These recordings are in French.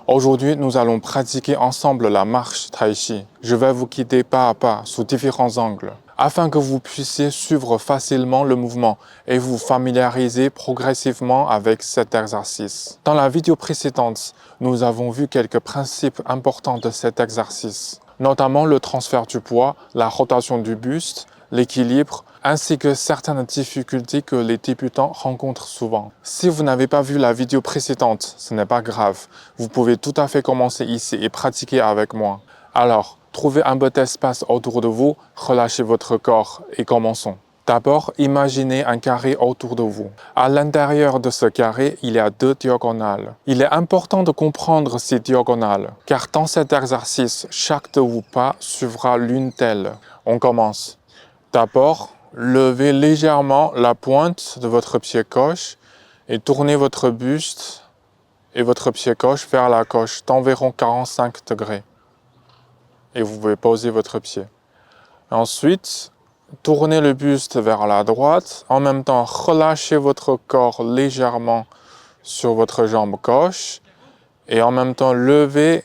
Aujourd'hui, nous allons pratiquer ensemble la marche Tai Chi. Je vais vous guider pas à pas sous différents angles, afin que vous puissiez suivre facilement le mouvement et vous familiariser progressivement avec cet exercice. Dans la vidéo précédente, nous avons vu quelques principes importants de cet exercice, notamment le transfert du poids, la rotation du buste, l'équilibre, ainsi que certaines difficultés que les débutants rencontrent souvent. Si vous n'avez pas vu la vidéo précédente, ce n'est pas grave. Vous pouvez tout à fait commencer ici et pratiquer avec moi. Alors, trouvez un petit espace autour de vous, relâchez votre corps et commençons. D'abord, imaginez un carré autour de vous. À l'intérieur de ce carré, il y a 2 diagonales. Il est important de comprendre ces diagonales, car dans cet exercice, chaque de vos pas suivra l'une d'elles. On commence. D'abord, levez légèrement la pointe de votre pied gauche et tournez votre buste et votre pied gauche vers la gauche d'environ 45 degrés. Et vous pouvez poser votre pied. Ensuite, tournez le buste vers la droite. En même temps, relâchez votre corps légèrement sur votre jambe gauche. Et en même temps, levez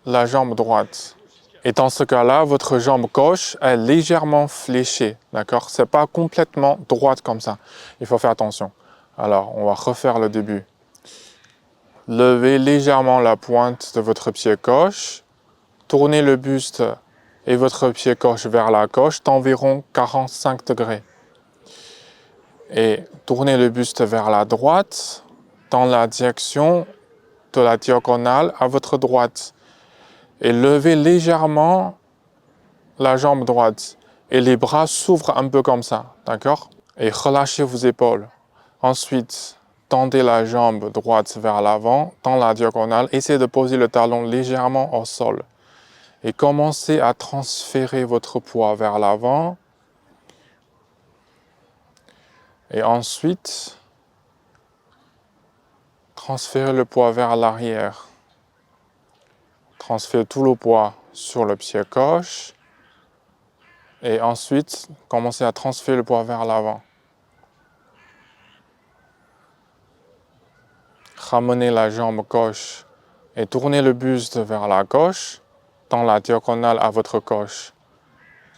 la jambe droite. Et dans ce cas-là, votre jambe gauche est légèrement fléchée, d'accord? C'est pas complètement droite comme ça. Il faut faire attention. Alors, on va refaire le début. Levez légèrement la pointe de votre pied gauche. Tournez le buste et votre pied gauche vers la gauche d'environ 45 degrés. Et tournez le buste vers la droite dans la direction de la diagonale à votre droite. Et levez légèrement la jambe droite. Et les bras s'ouvrent un peu comme ça, d'accord? Et relâchez vos épaules. Ensuite, tendez la jambe droite vers l'avant, dans la diagonale. Essayez de poser le talon légèrement au sol. Et commencez à transférer votre poids vers l'avant. Et ensuite, transférez le poids vers l'arrière. Transférez tout le poids sur le pied gauche. Et ensuite, commencez à transférer le poids vers l'avant. Ramenez la jambe gauche et tournez le buste vers la gauche, dans la diagonale à votre gauche.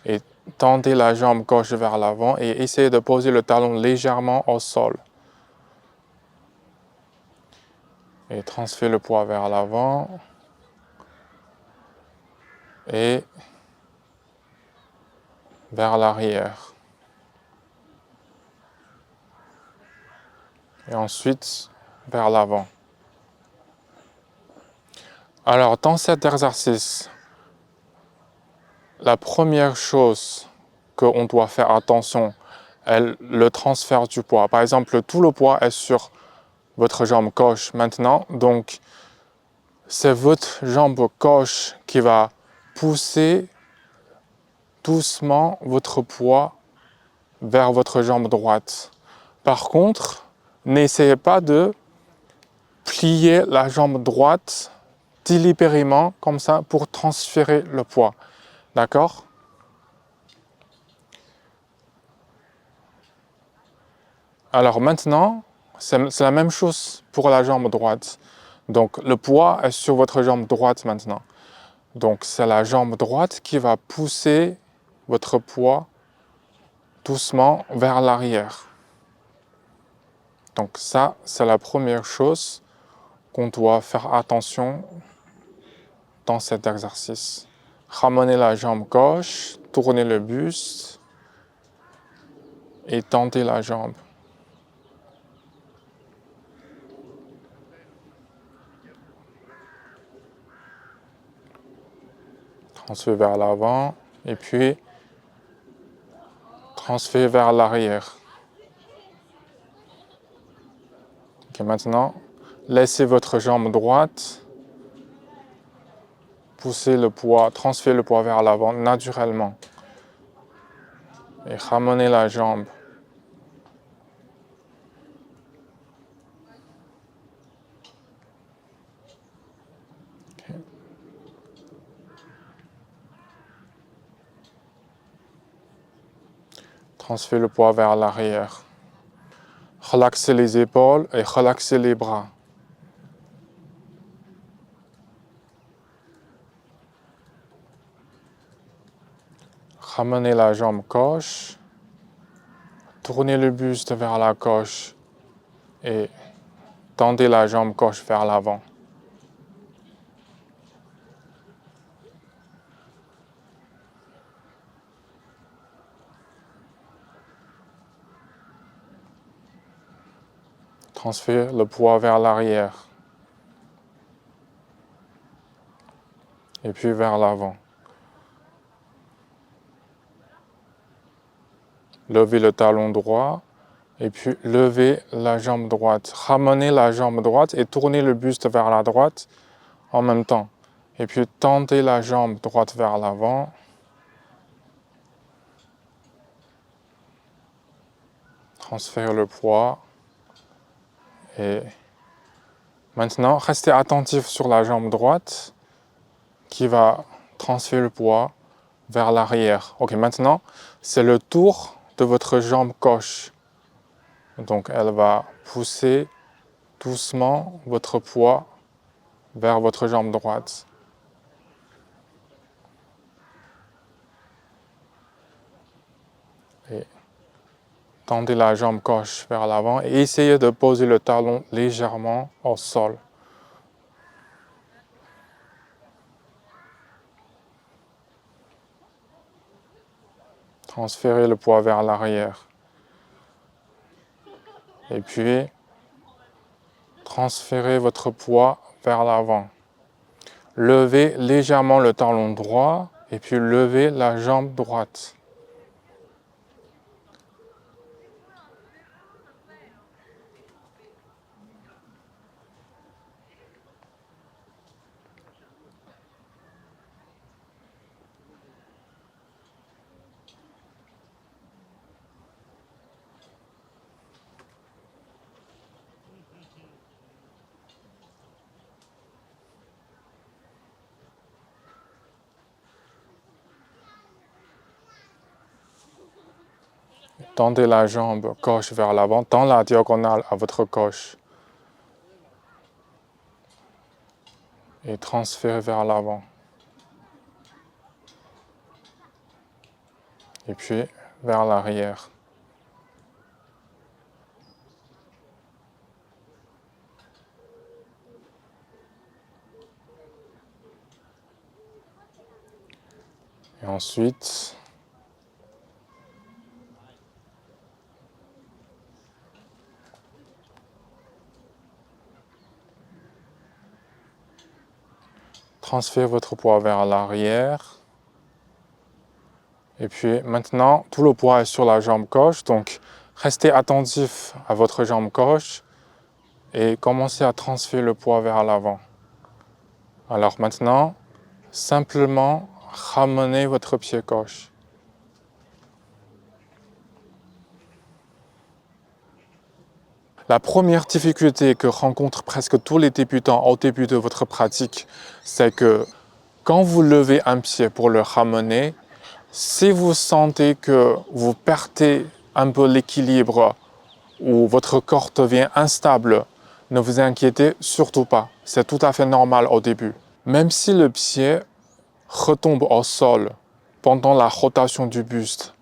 Et tendez la jambe gauche vers l'avant et essayez de poser le talon légèrement au sol. Et transférez le poids vers l'avant. Et vers l'arrière. Et ensuite, vers l'avant. Alors, dans cet exercice, la première chose qu'on doit faire attention est le transfert du poids. Par exemple, tout le poids est sur votre jambe gauche maintenant. Donc, c'est votre jambe gauche qui va pousser doucement votre poids vers votre jambe droite. Par contre, n'essayez pas de plier la jambe droite délibérément comme ça pour transférer le poids. D'accord? Alors maintenant, c'est la même chose pour la jambe droite. Donc le poids est sur votre jambe droite maintenant. Donc c'est la jambe droite qui va pousser votre poids doucement vers l'arrière. Donc ça, c'est la première chose qu'on doit faire attention dans cet exercice. Ramenez la jambe gauche, tournez le buste et tendez la jambe. Transférez vers l'avant et puis transférez vers l'arrière. Okay, maintenant, laissez votre jambe droite pousser le poids, transférez le poids vers l'avant naturellement. Et ramenez la jambe. Okay. Transférez le poids vers l'arrière. Relaxez les épaules et relaxez les bras. Ramenez la jambe gauche. Tournez le buste vers la gauche et tendez la jambe gauche vers l'avant. Transférez le poids vers l'arrière et puis vers l'avant. Levez le talon droit et puis levez la jambe droite. Ramenez la jambe droite et tournez le buste vers la droite en même temps. Et puis tendez la jambe droite vers l'avant. Transférez le poids. Et maintenant, restez attentif sur la jambe droite qui va transférer le poids vers l'arrière. Ok, maintenant, c'est le tour de votre jambe gauche. Donc, elle va pousser doucement votre poids vers votre jambe droite. Et tendez la jambe gauche vers l'avant et essayez de poser le talon légèrement au sol. Transférez le poids vers l'arrière. Et puis, transférez votre poids vers l'avant. Levez légèrement le talon droit et puis levez la jambe droite. Tendez la jambe gauche vers l'avant, dans la diagonale à votre gauche. Et transférez vers l'avant. Et puis vers l'arrière. Et ensuite, transférez votre poids vers l'arrière. Et puis maintenant, tout le poids est sur la jambe gauche. Donc, restez attentif à votre jambe gauche et commencez à transférer le poids vers l'avant. Alors maintenant, simplement ramenez votre pied gauche. La première difficulté que rencontrent presque tous les débutants au début de votre pratique, c'est que quand vous levez un pied pour le ramener, si vous sentez que vous perdez un peu l'équilibre ou votre corps devient instable, ne vous inquiétez surtout pas. C'est tout à fait normal au début. Même si le pied retombe au sol pendant la rotation du buste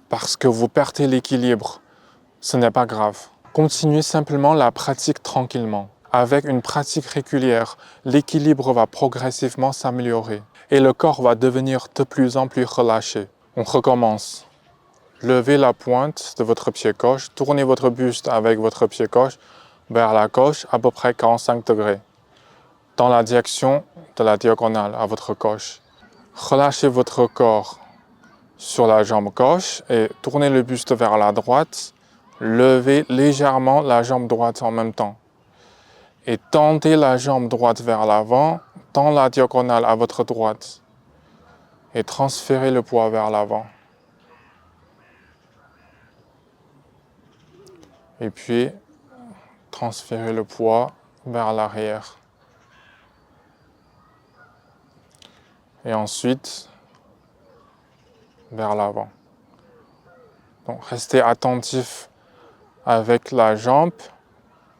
parce que vous perdez l'équilibre, ce n'est pas grave. Continuez simplement la pratique tranquillement. Avec une pratique régulière, l'équilibre va progressivement s'améliorer et le corps va devenir de plus en plus relâché. On recommence. Levez la pointe de votre pied gauche, tournez votre buste avec votre pied gauche vers la gauche à peu près 45 degrés, dans la direction de la diagonale à votre gauche. Relâchez votre corps sur la jambe gauche et tournez le buste vers la droite. Levez légèrement la jambe droite en même temps. Et tendez la jambe droite vers l'avant, dans la diagonale à votre droite. Et transférez le poids vers l'avant. Et puis, transférez le poids vers l'arrière. Et ensuite, vers l'avant. Donc, restez attentif avec la jambe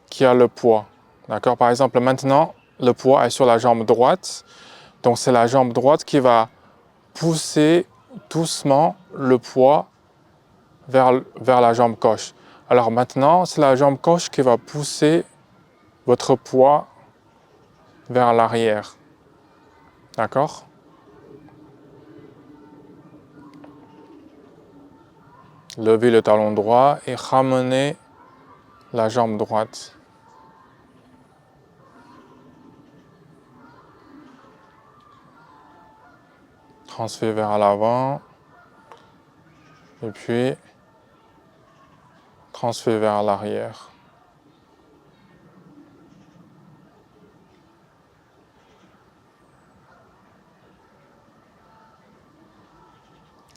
qui a le poids. D'accord? Par exemple, maintenant, le poids est sur la jambe droite. Donc, c'est la jambe droite qui va pousser doucement le poids vers la jambe gauche. Alors maintenant, c'est la jambe gauche qui va pousser votre poids vers l'arrière. D'accord? Levez le talon droit et ramenez la jambe droite. Transfert vers l'avant. Et puis, transfert vers l'arrière.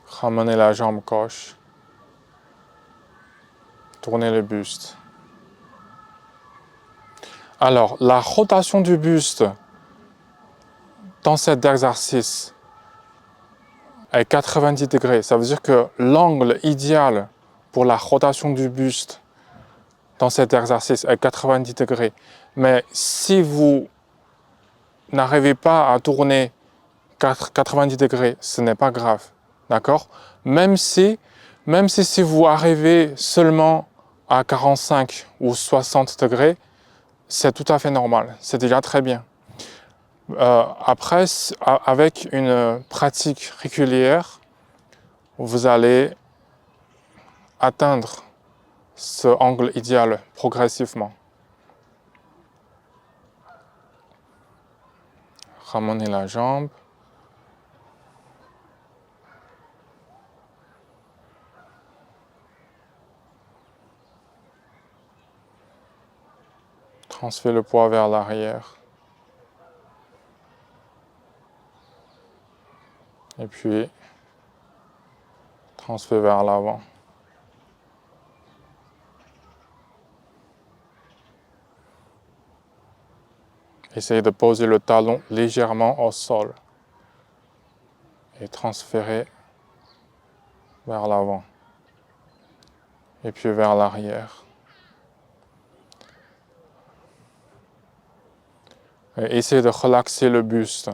Ramenez la jambe gauche. Tournez le buste. Alors, la rotation du buste dans cet exercice est 90 degrés. Ça veut dire que l'angle idéal pour la rotation du buste dans cet exercice est 90 degrés. Mais si vous n'arrivez pas à tourner 90 degrés, ce n'est pas grave. D'accord? Même si vous arrivez seulement à 45 ou 60 degrés, c'est tout à fait normal. C'est déjà très bien. Après, avec une pratique régulière, vous allez atteindre ce angle idéal progressivement. Ramenez la jambe. Transférez le poids vers l'arrière. Et puis, transfert vers l'avant. Essayez de poser le talon légèrement au sol et transférer vers l'avant et puis vers l'arrière. Et essayez de relaxer le buste.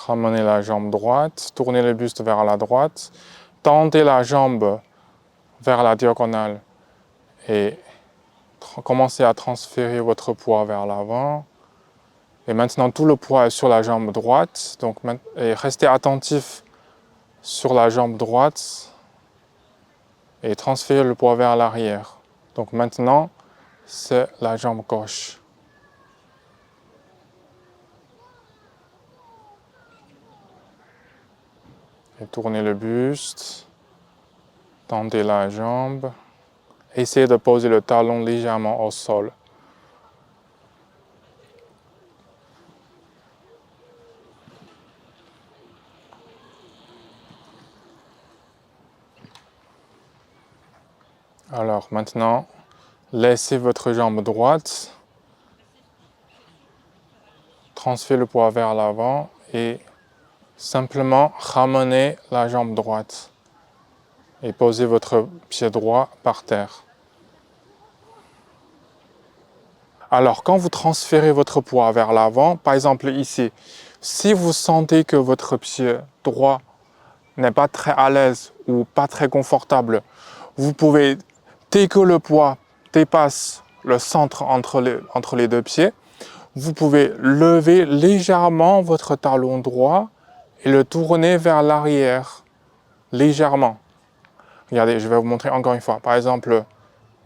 Ramenez la jambe droite, tournez le buste vers la droite, tendez la jambe vers la diagonale et commencez à transférer votre poids vers l'avant. Et maintenant, tout le poids est sur la jambe droite, donc et restez attentif sur la jambe droite et transférez le poids vers l'arrière. Donc maintenant, c'est la jambe gauche. Et tournez le buste, tendez la jambe, essayez de poser le talon légèrement au sol. Alors maintenant, laissez votre jambe droite, transférez le poids vers l'avant et simplement ramenez la jambe droite et posez votre pied droit par terre. Alors quand vous transférez votre poids vers l'avant, par exemple ici, si vous sentez que votre pied droit n'est pas très à l'aise ou pas très confortable, vous pouvez, dès que le poids dépasse le centre entre les deux pieds, vous pouvez lever légèrement votre talon droit et le tourner vers l'arrière, légèrement. Regardez, je vais vous montrer encore une fois. Par exemple,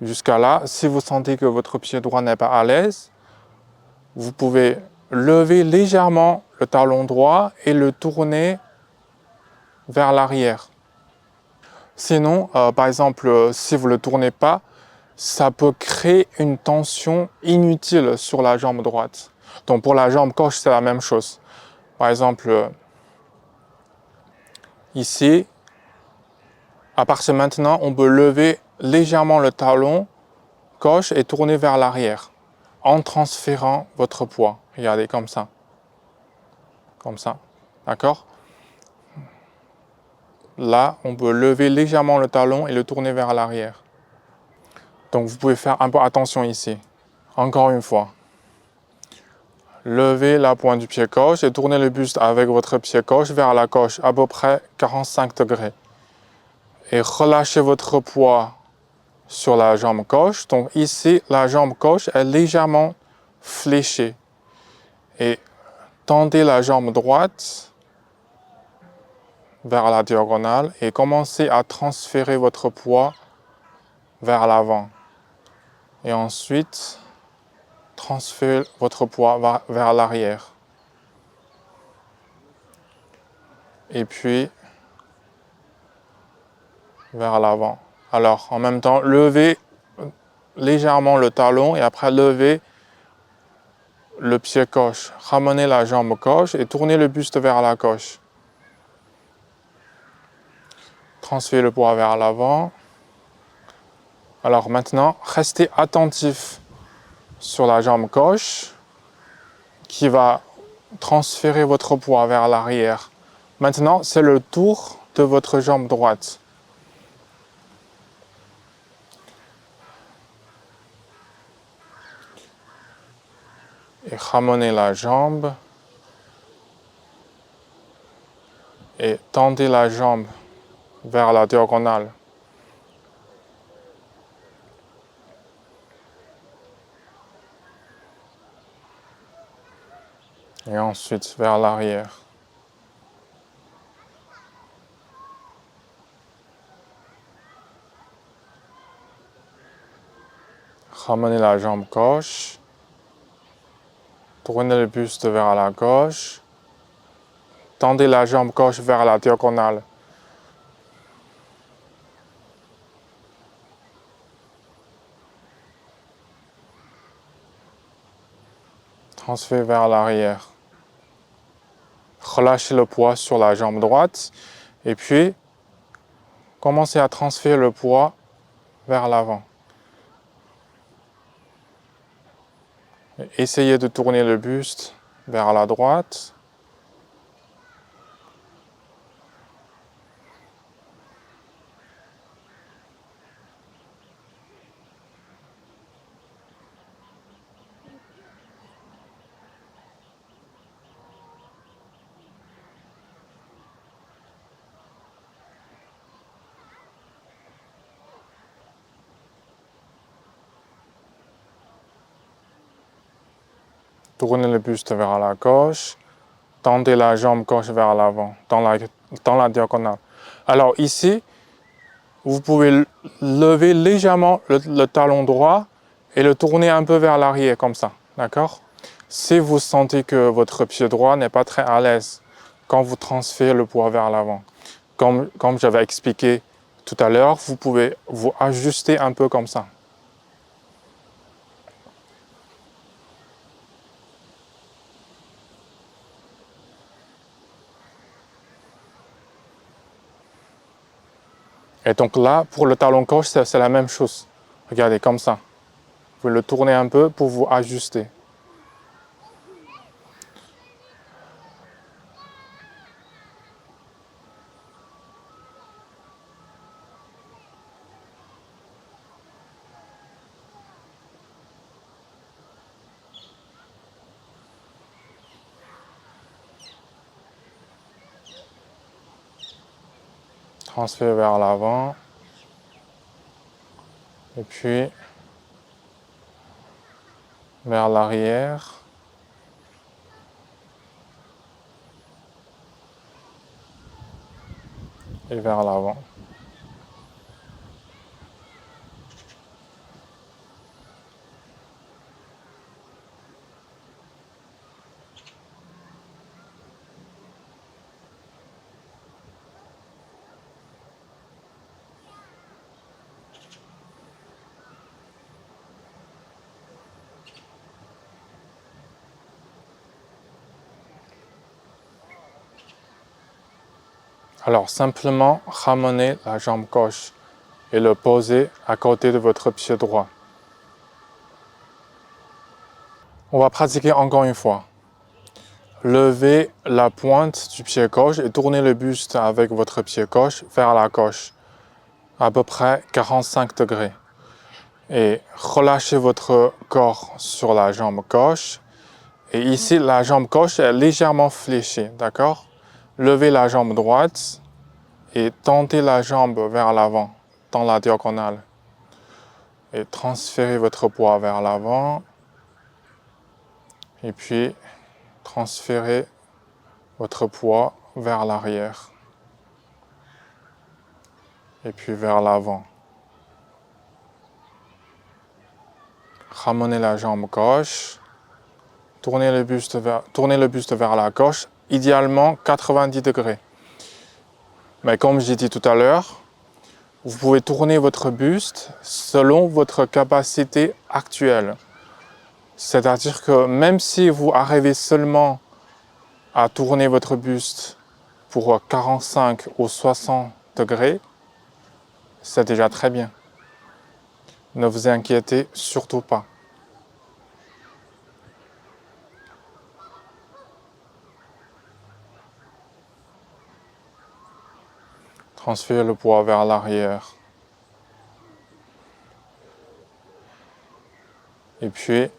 jusqu'à là, si vous sentez que votre pied droit n'est pas à l'aise, vous pouvez lever légèrement le talon droit et le tourner vers l'arrière. Sinon, par exemple, si vous ne le tournez pas, ça peut créer une tension inutile sur la jambe droite. Donc pour la jambe gauche, c'est la même chose. Par exemple, ici, À partir de maintenant, on peut lever légèrement le talon gauche et tourner vers l'arrière en transférant votre poids. Regardez comme ça. Comme ça. D'accord? Là, on peut lever légèrement le talon et le tourner vers l'arrière. Donc vous pouvez faire un peu attention ici. Encore une fois. Levez la pointe du pied gauche et tournez le buste avec votre pied gauche vers la gauche, à peu près 45 degrés. Et relâchez votre poids sur la jambe gauche. Donc ici, la jambe gauche est légèrement fléchée. Et tendez la jambe droite vers la diagonale et commencez à transférer votre poids vers l'avant. Et ensuite, transférez votre poids vers l'arrière. Et puis, vers l'avant. Alors, en même temps, levez légèrement le talon et après levez le pied gauche. Ramenez la jambe gauche et tournez le buste vers la gauche. Transférez le poids vers l'avant. Alors maintenant, restez attentif sur la jambe gauche qui va transférer votre poids vers l'arrière. Maintenant, c'est le tour de votre jambe droite. Et ramenez la jambe et tendez la jambe vers la diagonale. Et ensuite vers l'arrière. Ramenez la jambe gauche. Tournez le buste vers la gauche. Tendez la jambe gauche vers la diagonale. Transférez vers l'arrière. Relâchez le poids sur la jambe droite. Et puis, commencez à transférer le poids vers l'avant. Essayez de tourner le buste vers la droite. Tournez le buste vers la gauche. Tendez la jambe gauche vers l'avant, dans la diagonale. Alors ici, vous pouvez lever légèrement le talon droit et le tourner un peu vers l'arrière comme ça, d'accord? Si vous sentez que votre pied droit n'est pas très à l'aise quand vous transférez le poids vers l'avant, comme j'avais expliqué tout à l'heure, vous pouvez vous ajuster un peu comme ça. Et donc là, pour le talon gauche, c'est la même chose. Regardez, comme ça. Vous pouvez le tourner un peu pour vous ajuster. Transfert vers l'avant. Et puis, vers l'arrière. Et vers l'avant. Alors simplement ramenez la jambe gauche et le posez à côté de votre pied droit. On va pratiquer encore une fois. Levez la pointe du pied gauche et tournez le buste avec votre pied gauche vers la gauche, à peu près 45 degrés. Et relâchez votre corps sur la jambe gauche. Et ici, la jambe gauche est légèrement fléchée, d'accord? Levez la jambe droite et tendez la jambe vers l'avant, dans la diagonale. Et transférez votre poids vers l'avant. Et puis, transférez votre poids vers l'arrière. Et puis vers l'avant. Ramenez la jambe gauche. Tournez le buste vers la gauche, idéalement 90 degrés. Mais comme j'ai dit tout à l'heure, vous pouvez tourner votre buste selon votre capacité actuelle. C'est-à-dire que même si vous arrivez seulement à tourner votre buste pour 45 ou 60 degrés, c'est déjà très bien. Ne vous inquiétez surtout pas. Transférez le poids vers l'arrière. Et puis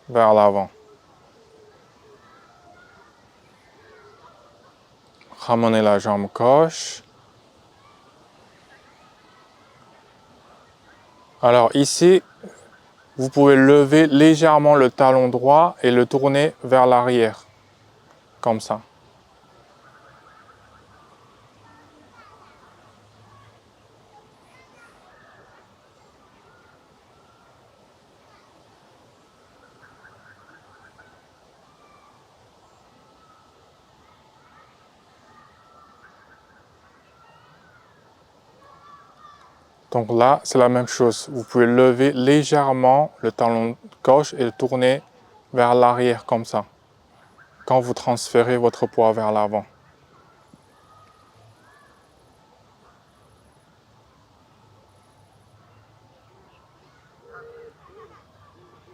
vers l'avant. Ramenez la jambe gauche. Alors ici, vous pouvez lever légèrement le talon droit et le tourner vers l'arrière, comme ça. Donc là, c'est la même chose. Vous pouvez lever légèrement le talon gauche et le tourner vers l'arrière comme ça, quand vous transférez votre poids vers l'avant.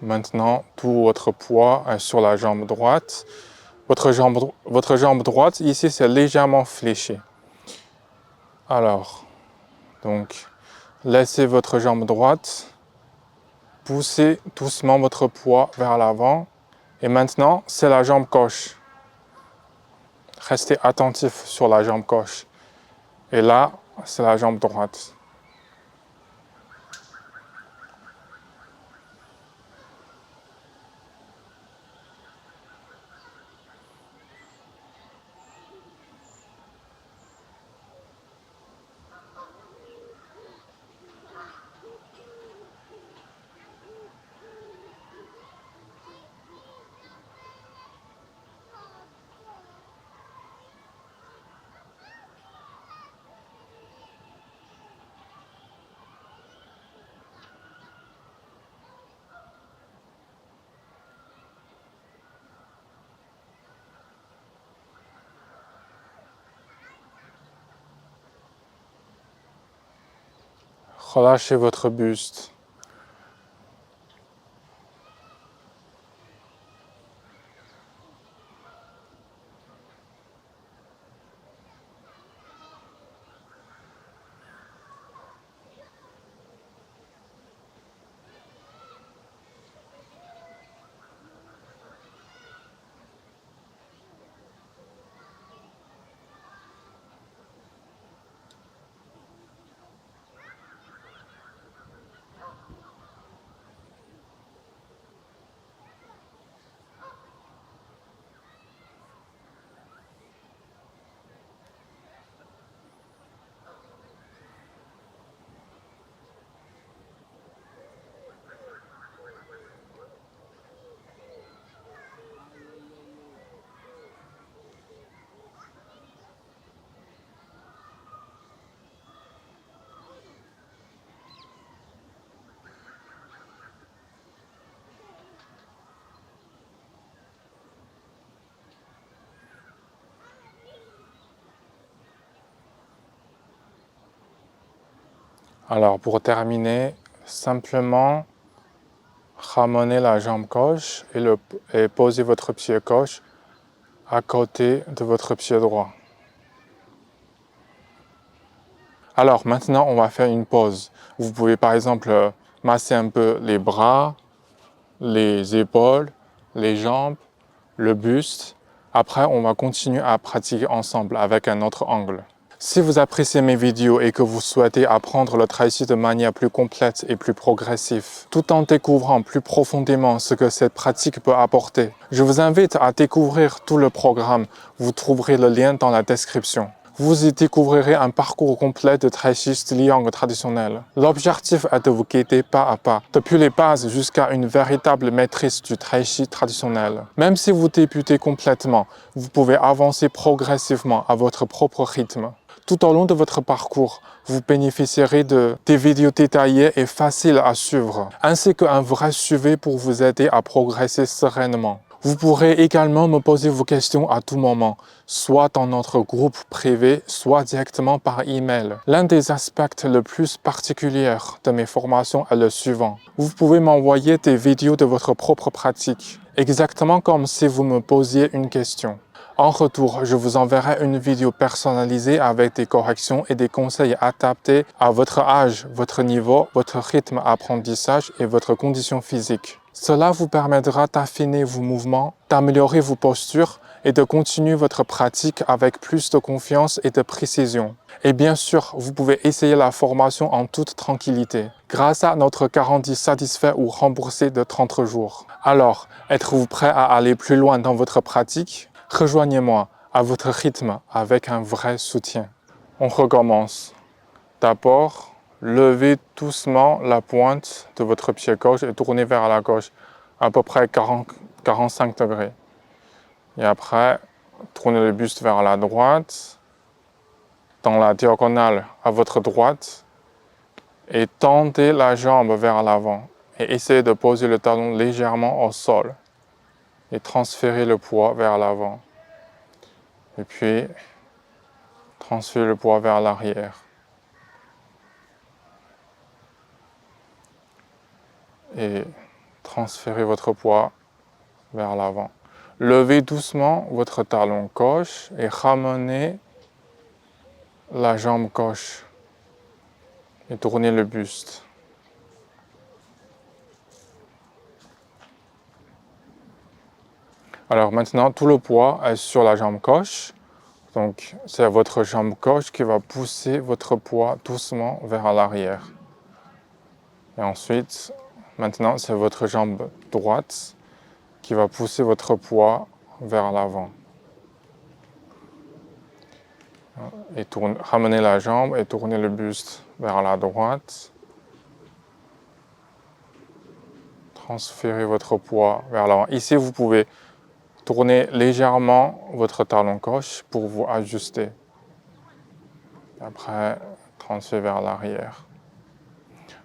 Maintenant, tout votre poids est sur la jambe droite. Votre jambe droite, ici, c'est légèrement fléché. Alors, donc, laissez votre jambe droite. Poussez doucement votre poids vers l'avant. Et maintenant, c'est la jambe gauche. Restez attentif sur la jambe gauche. Et là, c'est la jambe droite. Relâchez votre buste. Alors pour terminer, simplement ramenez la jambe gauche et posez votre pied gauche à côté de votre pied droit. Alors maintenant, on va faire une pause. Vous pouvez par exemple masser un peu les bras, les épaules, les jambes, le buste. Après, on va continuer à pratiquer ensemble avec un autre angle. Si vous appréciez mes vidéos et que vous souhaitez apprendre le tai chi de manière plus complète et plus progressive, tout en découvrant plus profondément ce que cette pratique peut apporter, je vous invite à découvrir tout le programme. Vous trouverez le lien dans la description. Vous y découvrirez un parcours complet de tai chi style yang traditionnel. L'objectif est de vous guider pas à pas, depuis les bases jusqu'à une véritable maîtrise du tai chi traditionnel. Même si vous débutez complètement, vous pouvez avancer progressivement à votre propre rythme. Tout au long de votre parcours, vous bénéficierez des vidéos détaillées et faciles à suivre, ainsi qu'un vrai suivi pour vous aider à progresser sereinement. Vous pourrez également me poser vos questions à tout moment, soit dans notre groupe privé, soit directement par email. L'un des aspects les plus particuliers de mes formations est le suivant. Vous pouvez m'envoyer des vidéos de votre propre pratique, exactement comme si vous me posiez une question. En retour, je vous enverrai une vidéo personnalisée avec des corrections et des conseils adaptés à votre âge, votre niveau, votre rythme d'apprentissage et votre condition physique. Cela vous permettra d'affiner vos mouvements, d'améliorer vos postures et de continuer votre pratique avec plus de confiance et de précision. Et bien sûr, vous pouvez essayer la formation en toute tranquillité, grâce à notre garantie satisfait ou remboursée de 30 jours. Alors, êtes-vous prêt à aller plus loin dans votre pratique? Rejoignez-moi à votre rythme avec un vrai soutien. On recommence. D'abord, levez doucement la pointe de votre pied gauche et tournez vers la gauche, à peu près 45 degrés. Et après, tournez le buste vers la droite, dans la diagonale à votre droite, et tendez la jambe vers l'avant. Et essayez de poser le talon légèrement au sol. Et transférez le poids vers l'avant. Et puis, transférez le poids vers l'arrière. Et transférez votre poids vers l'avant. Levez doucement votre talon gauche et ramenez la jambe gauche. Et tournez le buste. Alors maintenant, tout le poids est sur la jambe gauche. Donc, c'est votre jambe gauche qui va pousser votre poids doucement vers l'arrière. Et ensuite, maintenant, c'est votre jambe droite qui va pousser votre poids vers l'avant. Et ramenez la jambe et tournez le buste vers la droite. Transférez votre poids vers l'avant. Ici, vous pouvez tourner légèrement votre talon gauche pour vous ajuster. Après, transférez vers l'arrière.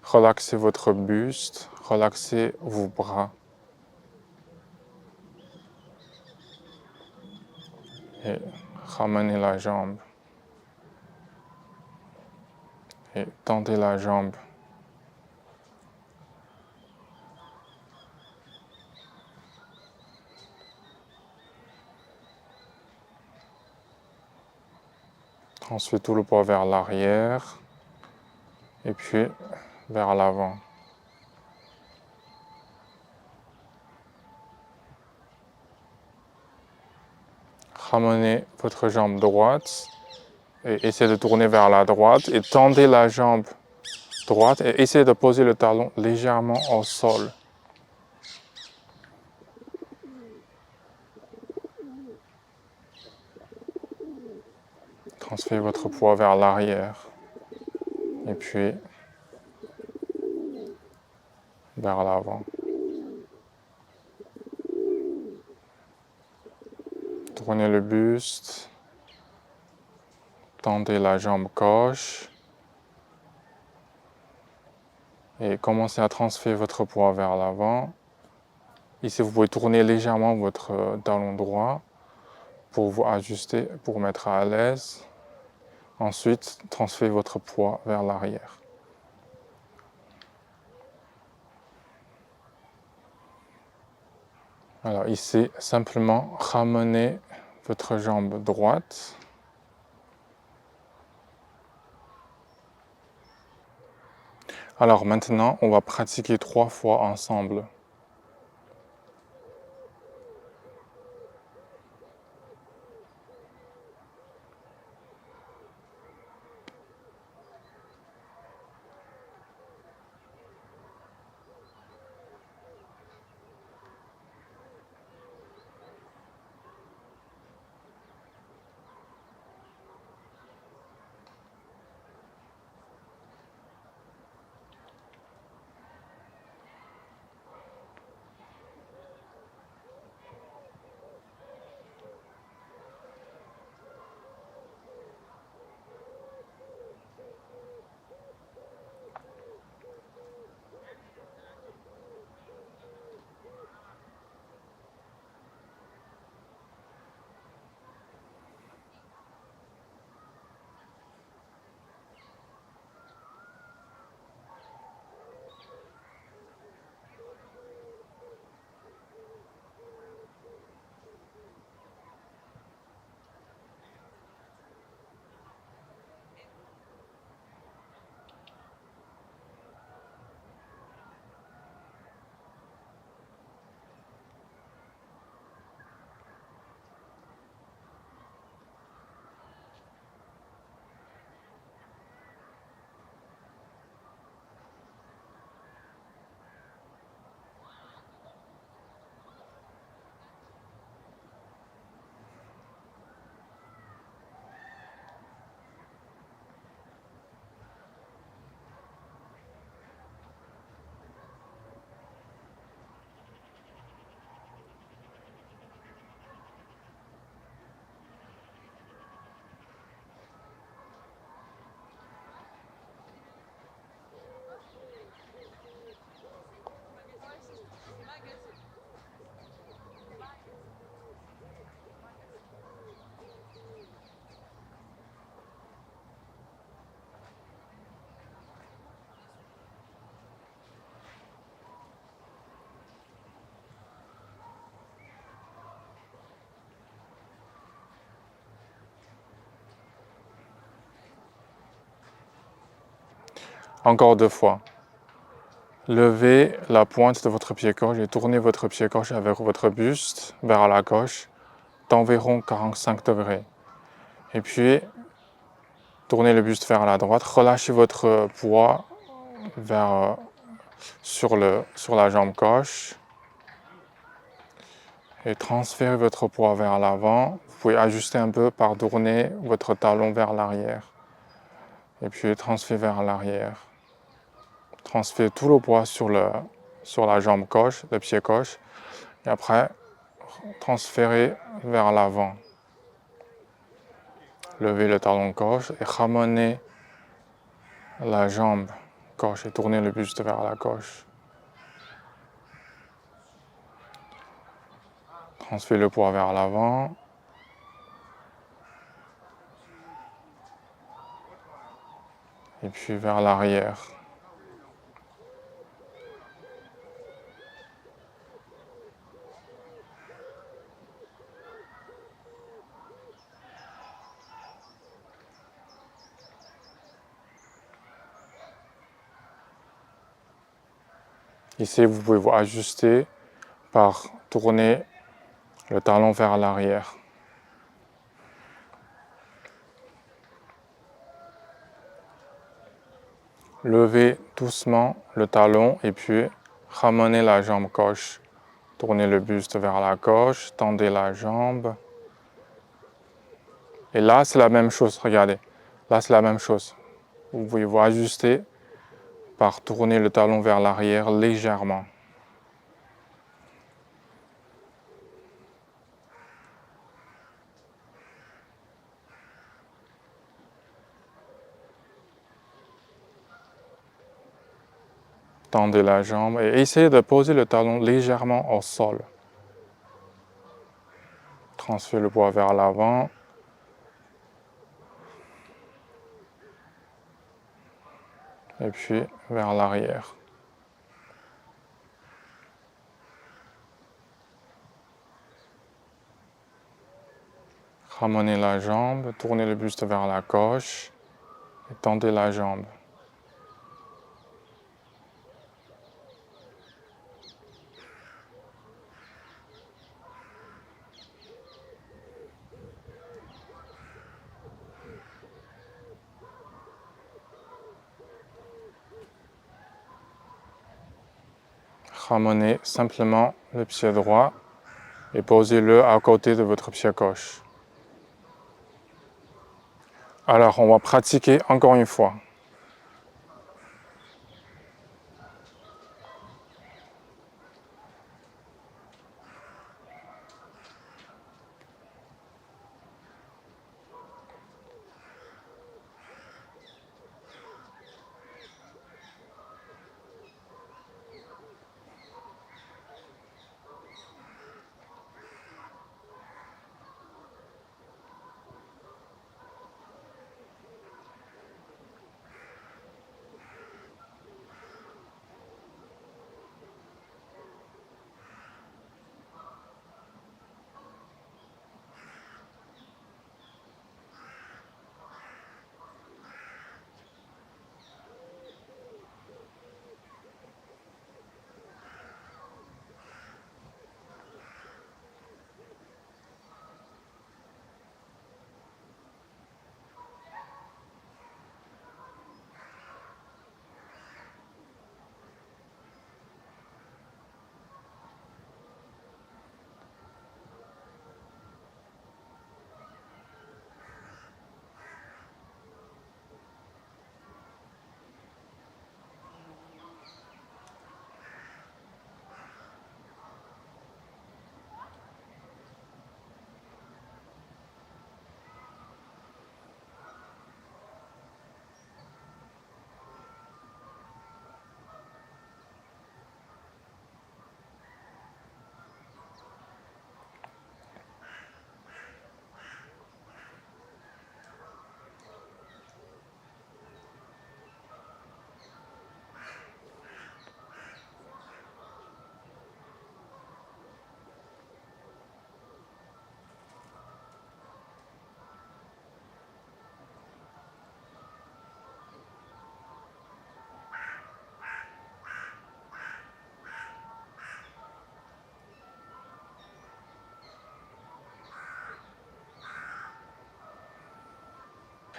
Relaxez votre buste, relaxez vos bras. Et ramenez la jambe. Et tendez la jambe. Transférez tout le poids vers l'arrière. Et puis vers l'avant. Ramenez votre jambe droite et essayez de tourner vers la droite et tendez la jambe droite et essayez de poser le talon légèrement au sol. Transférez votre poids vers l'arrière et puis vers l'avant. Tournez le buste, tendez la jambe gauche et commencez à transférer votre poids vers l'avant. Ici, vous pouvez tourner légèrement votre talon droit pour vous ajuster, pour mettre à l'aise. Ensuite, transférez votre poids vers l'arrière. Alors ici, simplement ramenez votre jambe droite. Alors maintenant, on va pratiquer 3 fois ensemble. Encore 2 fois. Levez la pointe de votre pied gauche et tournez votre pied gauche avec votre buste vers la gauche d'environ 45 degrés. Et puis, tournez le buste vers la droite, relâchez votre poids sur la jambe gauche et transférez votre poids vers l'avant. Vous pouvez ajuster un peu par tourner votre talon vers l'arrière. Et puis transférez vers l'arrière. Transférez tout le poids sur la jambe gauche, le pied gauche. Et après, transférez vers l'avant. Levez le talon gauche et ramenez la jambe gauche et tournez le buste vers la gauche. Transférez le poids vers l'avant. Et puis vers l'arrière. Ici, vous pouvez vous ajuster par tourner le talon vers l'arrière. Levez doucement le talon et puis ramenez la jambe gauche. Tournez le buste vers la gauche, tendez la jambe. Et là, c'est la même chose, regardez. Là, c'est la même chose. Vous pouvez vous ajuster par tourner le talon vers l'arrière légèrement. Tendez la jambe et essayez de poser le talon légèrement au sol. Transférez le poids vers l'avant. Et puis vers l'arrière. Ramenez la jambe, tournez le buste vers la gauche et tendez la jambe. Ramenez simplement le pied droit et posez-le à côté de votre pied gauche. Alors, on va pratiquer encore une fois.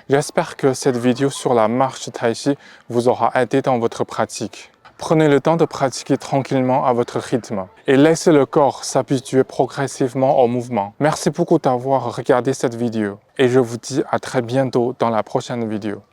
J'espère que cette vidéo sur la marche Tai Chi vous aura aidé dans votre pratique. Prenez le temps de pratiquer tranquillement à votre rythme et laissez le corps s'habituer progressivement au mouvement. Merci beaucoup d'avoir regardé cette vidéo et je vous dis à très bientôt dans la prochaine vidéo.